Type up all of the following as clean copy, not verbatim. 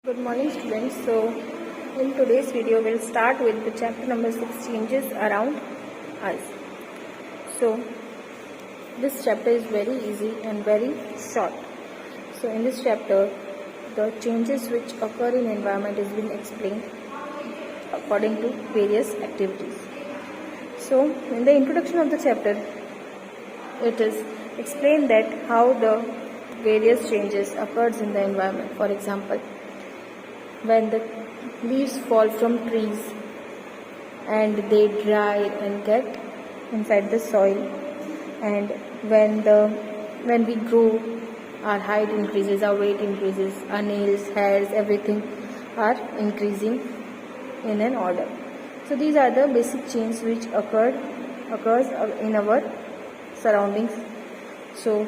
Good morning students. So in today's video we'll start with the chapter number 6, changes around us. So this chapter is very easy and very short. So in this chapter the changes which occur in environment is being explained according to various activities. So in the introduction of the chapter it is explained that how the various changes occurs in the environment. For example, when the leaves fall from trees and they dry and get inside the soil, and when we grow, our height increases, our weight increases, our nails, hairs, everything are increasing in an order. So these are the basic changes which occurs in our surroundings. So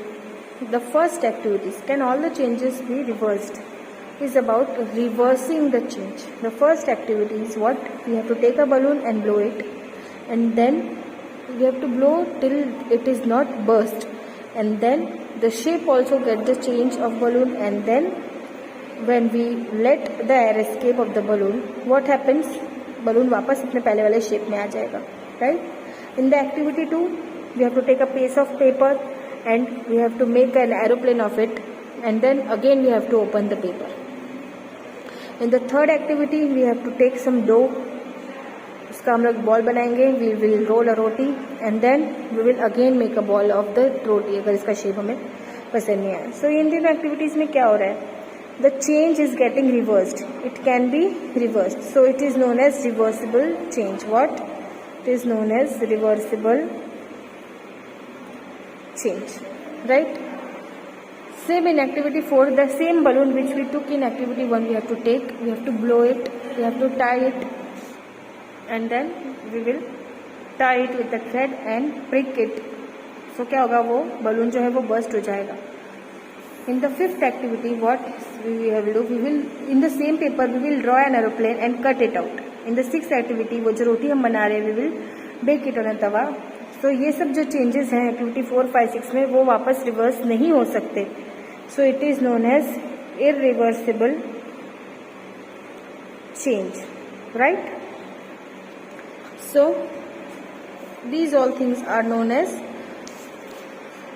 the first activities, can all the changes be reversed, is about reversing the change. The first activity is what? We have to take a balloon and blow it, and then we have to blow till it is not burst, and then the shape also get the change of balloon, and then when we let the air escape of the balloon, what happens? Balloon वापस अपने पहले वाले shape में आ जाएगा, right? In the activity 2, we have to take a piece of paper and we have to make an aeroplane of it, and then again we have to open the paper. In the third activity, we have to take some dough, उसका हम लोग ball बनाएंगे, we will roll a roti and then we will again make a ball of the roti अगर इसका shape हमें पसंद नहीं आया. So इन तीनों एक्टिविटीज़ में क्या हो रहा है? The change is getting reversed. It can be reversed. So it is known as reversible change. What? It is known as reversible change, right? Same in activity 4, the same balloon which we took in activity 1 we have to take, we have to blow it, we have to tie it, and then we will tie it with the thread and prick it. So क्या होगा? वो balloon जो है वो burst हो जाएगा. In the fifth activity, what we will do? We will, in the same paper, we will draw an aeroplane and cut it out. In the sixth activity, वो जो रोटी हम बना रहे हैं, we will bake it on a Tawa. So ये सब जो changes हैं activity 4, 5, 6 में, वो वापस reverse नहीं हो सकते. So it is known as irreversible change, right? So these all things are known as,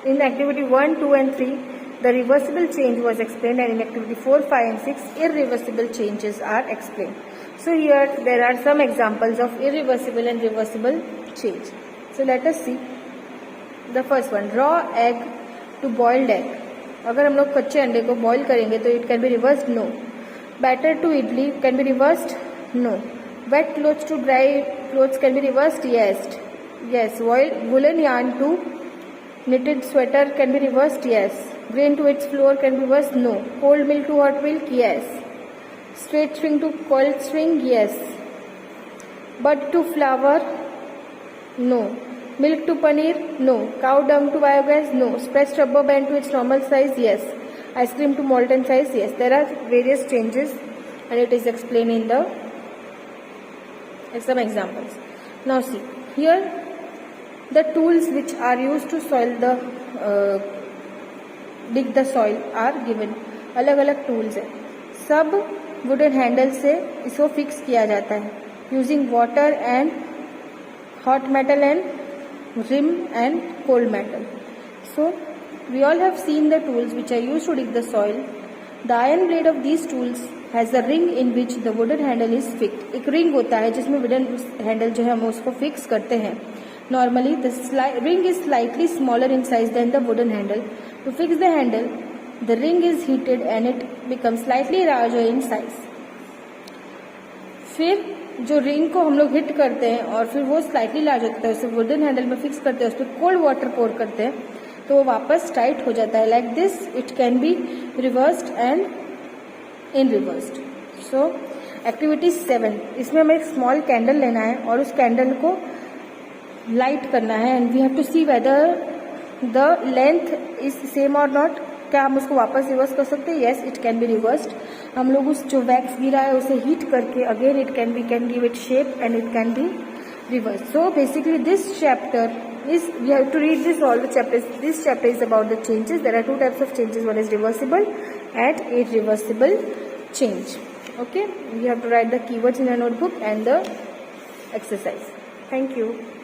in activity 1, 2 and 3 the reversible change was explained, and in activity 4, 5 and 6 irreversible changes are explained. So here there are some examples of irreversible and reversible change. So let us see the first one, raw egg to boiled egg. अगर हम लोग कच्चे अंडे को boil करेंगे तो it can be reversed, no. Batter to idli can be reversed, no. Wet clothes to dry clothes can be reversed, yes. Woolen yarn to knitted sweater can be reversed, yes. Grain to its flour can be reversed, no. Cold milk to hot milk, yes. Straight string to coiled string, yes. Bud to flour, no. Milk to paneer, no. Cow dung to biogas, no. Pressed rubber band to its normal size, yes. Ice cream to molten size, yes. There are various changes and it is explained in the some examples. Now see, here the tools which are used to soil the dig the soil are given. अलग अलग tools है. सब wooden handle से इसको fix किया जाता है using water and hot metal and rim and cold metal. So we all have seen the tools which are used to dig the soil. The iron blade of these tools has a ring in which the wooden handle is fixed. एक ring होता है जिसमें wooden handle जो है हम उसको fix करते हैं. Normally the ring is slightly smaller in size than the wooden handle. To fix the handle, the ring is heated and it becomes slightly larger in size. फिर जो रिंग को हम लोग हिट करते हैं और फिर वो स्लाइटली लार्ज होता है, उसे वुडन हैंडल में फिक्स करते हैं, उस पर कोल्ड वाटर पोर करते हैं तो वो वापस टाइट हो जाता है. Like this it can be reversed and in reversed. So activity 7, इसमें हमें एक स्मॉल कैंडल लेना है और उस कैंडल को लाइट करना है and we have to see whether the length is same और नॉट. क्या हम उसको वापस रिवर्स कर सकते हैं? Yes, it can be reversed. हम लोग उस जो वैक्स गिरा है उसे हीट करके again it can give it shape and it can be reverse. So basically this chapter is, we have to read this all the chapters. This chapter is about the changes. There are two types of changes. One is reversible and irreversible change. Okay, you have to write the keywords in a notebook and the exercise. Thank you.